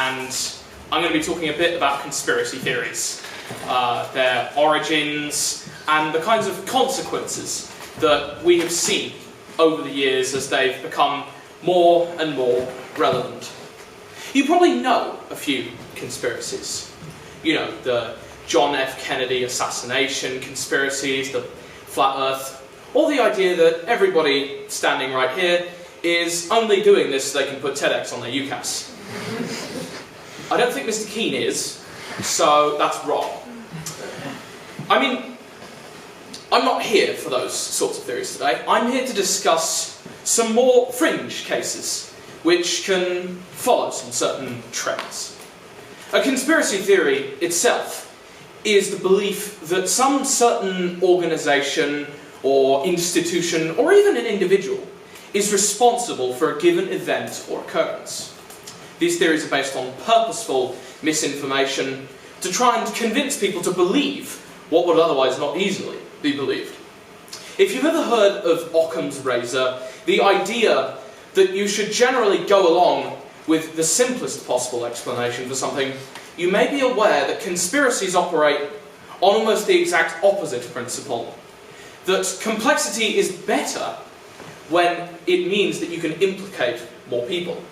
and I'm going to be talking a bit about conspiracy theories, their origins, and the kinds of consequences that we have seen over the years as they've become more and more relevant. You probably know a few conspiracies. You know, the John F. Kennedy assassination conspiracies, the flat earth, or the idea that everybody standing right here is only doing this so they can put TEDx on their UCAS. I don't think Mr. Keane is, so that's wrong. I mean, I'm not here for those sorts of theories today. I'm here to discuss some more fringe cases, which can follow some certain trends. A conspiracy theory itself is the belief that some certain organisation or institution, or even an individual, is responsible for a given event or occurrence. These theories are based on purposeful misinformation to try and convince people to believe what would otherwise not easily be believed. If you've ever heard of Occam's razor, the idea that you should generally go along with the simplest possible explanation for something, you may be aware that conspiracies operate on almost the exact opposite principle. That complexity is better when it means that you can implicate more people.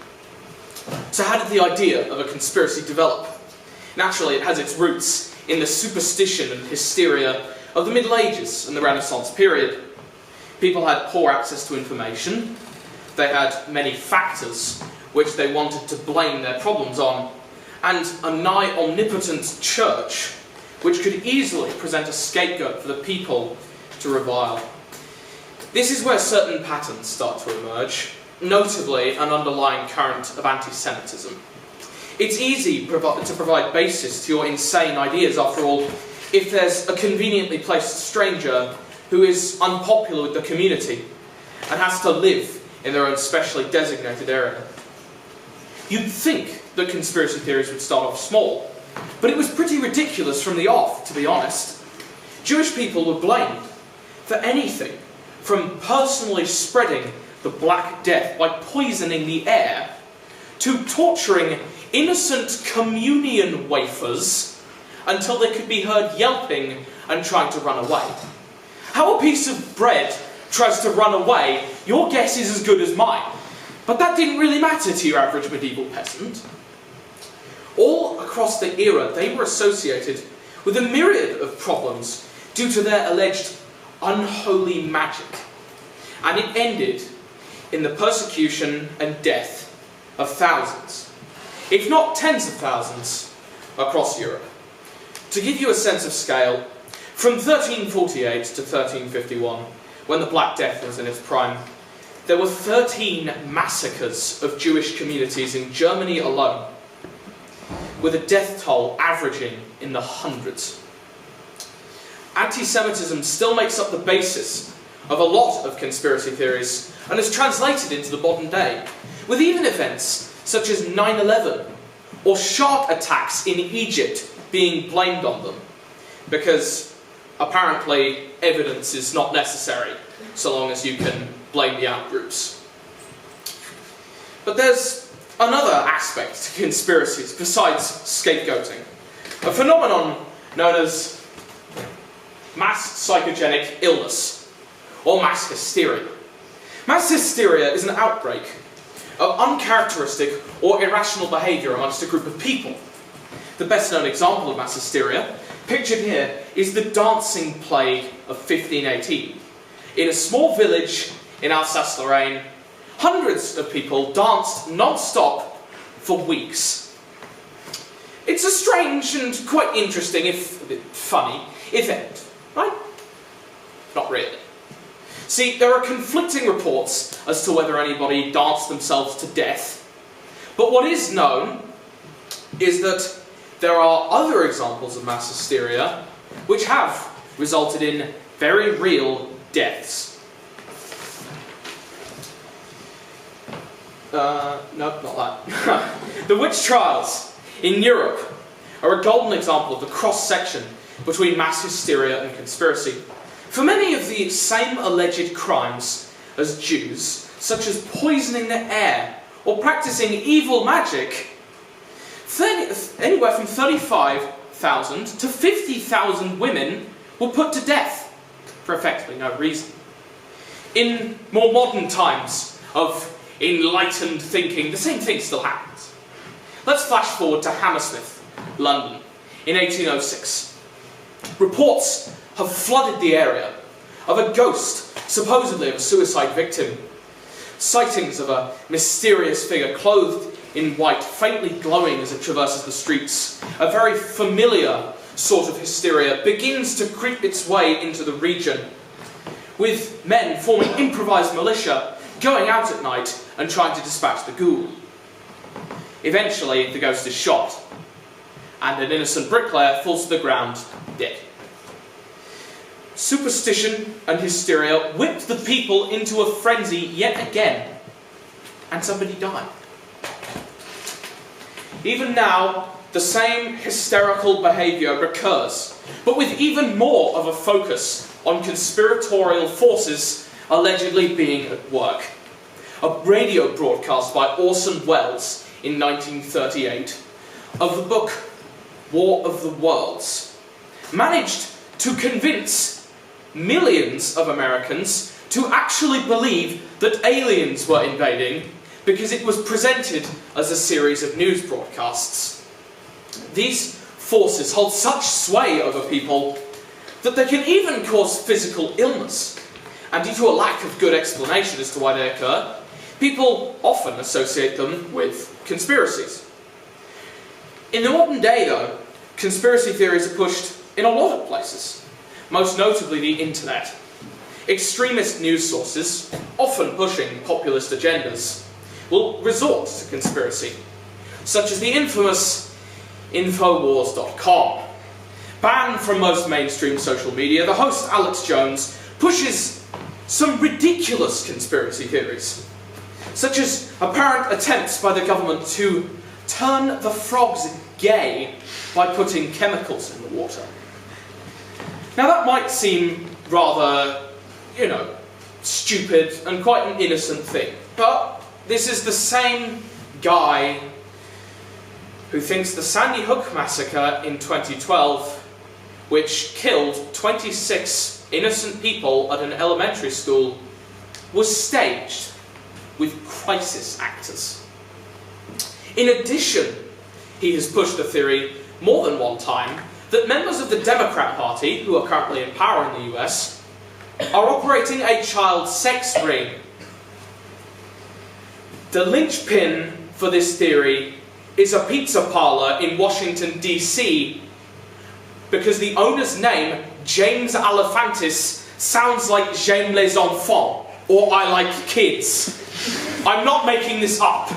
So how did the idea of a conspiracy develop? Naturally, it has its roots in the superstition and hysteria of the Middle Ages and the Renaissance period. People had poor access to information. They had many factors which they wanted to blame their problems on, and a nigh omnipotent church which could easily present a scapegoat for the people to revile. This is where certain patterns start to emerge, notably an underlying current of anti-Semitism. It's easy to provide basis to your insane ideas, after all, if there's a conveniently placed stranger who is unpopular with the community and has to live in their own specially designated area. You'd think that conspiracy theories would start off small, but it was pretty ridiculous from the off, to be honest. Jewish people were blamed for anything from personally spreading the Black Death by poisoning the air to torturing innocent communion wafers until they could be heard yelping and trying to run away. How a piece of bread tries to run away, your guess is as good as mine. But that didn't really matter to your average medieval peasant. All across the era, they were associated with a myriad of problems due to their alleged unholy magic. And it ended in the persecution and death of thousands, if not tens of thousands, across Europe. To give you a sense of scale, from 1348 to 1351, when the Black Death was in its prime, there were 13 massacres of Jewish communities in Germany alone, with a death toll averaging in the hundreds. Anti-Semitism still makes up the basis of a lot of conspiracy theories and is translated into the modern day, with even events such as 9/11 or shark attacks in Egypt being blamed on them, because apparently evidence is not necessary so long as you can blame the outgroups. But there's another aspect to conspiracies besides scapegoating, a phenomenon known as mass psychogenic illness, or mass hysteria. Mass hysteria is an outbreak of uncharacteristic or irrational behaviour amongst a group of people. The best known example of mass hysteria, pictured here, is the dancing plague of 1518. In a small village in Alsace-Lorraine, hundreds of people danced non-stop for weeks. It's a strange and quite interesting, if a bit funny, event, right? Not really. See, there are conflicting reports as to whether anybody danced themselves to death, but what is known is that there are other examples of mass hysteria which have resulted in very real deaths. No, not that. The witch trials in Europe are a golden example of the cross-section between mass hysteria and conspiracy. For many of the same alleged crimes as Jews, such as poisoning the air or practicing evil magic, anywhere from 35,000 to 50,000 women were put to death for effectively no reason. In more modern times of enlightened thinking, the same thing still happens. Let's flash forward to Hammersmith, London, in 1806. Reports have flooded the area of a ghost, supposedly of a suicide victim. Sightings of a mysterious figure clothed in white, faintly glowing as it traverses the streets. A very familiar sort of hysteria begins to creep its way into the region, with men forming improvised militia, going out at night and trying to dispatch the ghoul. Eventually, the ghost is shot, and an innocent bricklayer falls to the ground, dead. Superstition and hysteria whipped the people into a frenzy yet again, and somebody died. Even now, the same hysterical behaviour recurs, but with even more of a focus on conspiratorial forces allegedly being at work. A radio broadcast by Orson Welles in 1938 of the book War of the Worlds managed to convince millions of Americans to actually believe that aliens were invading because it was presented as a series of news broadcasts. These forces hold such sway over people that they can even cause physical illness. And due to a lack of good explanation as to why they occur, people often associate them with conspiracies. In the modern day, though, conspiracy theories are pushed in a lot of places, most notably the internet. Extremist news sources, often pushing populist agendas, will resort to conspiracy, such as the infamous Infowars.com. Banned from most mainstream social media, the host Alex Jones pushes some ridiculous conspiracy theories, such as apparent attempts by the government to turn the frogs gay by putting chemicals in the water. Now that might seem rather, stupid and quite an innocent thing, but this is the same guy who thinks the Sandy Hook massacre in 2012, which killed 26 innocent people at an elementary school, was staged with crisis actors. In addition, he has pushed the theory more than one time that members of the Democrat Party, who are currently in power in the US, are operating a child sex ring. The linchpin for this theory is a pizza parlour in Washington, D.C., because the owner's name, James Alefantis, sounds like J'aime les enfants, or I like kids. I'm not making this up.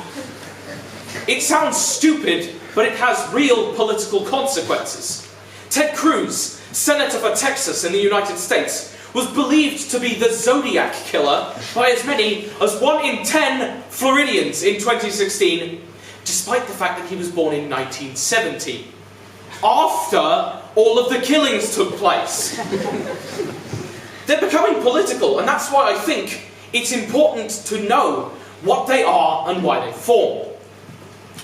It sounds stupid, but it has real political consequences. Ted Cruz, Senator for Texas in the United States, was believed to be the Zodiac killer by as many as 1 in 10 Floridians in 2016, despite the fact that he was born in 1970, after all of the killings took place. They're becoming political, and that's why I think it's important to know what they are and why they form.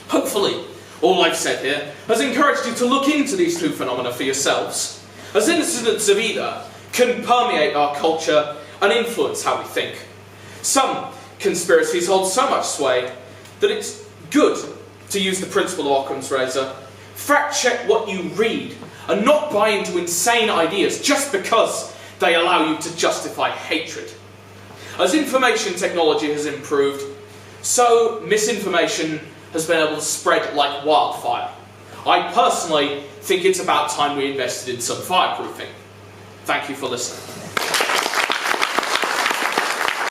Hopefully, all I've said here has encouraged you to look into these two phenomena for yourselves, as incidents of either can permeate our culture and influence how we think. Some conspiracies hold so much sway that it's good to use the principle of Occam's razor. Fact check what you read and not buy into insane ideas just because they allow you to justify hatred. As information technology has improved, so misinformation has been able to spread like wildfire. I personally think it's about time we invested in some fireproofing. Thank you for listening.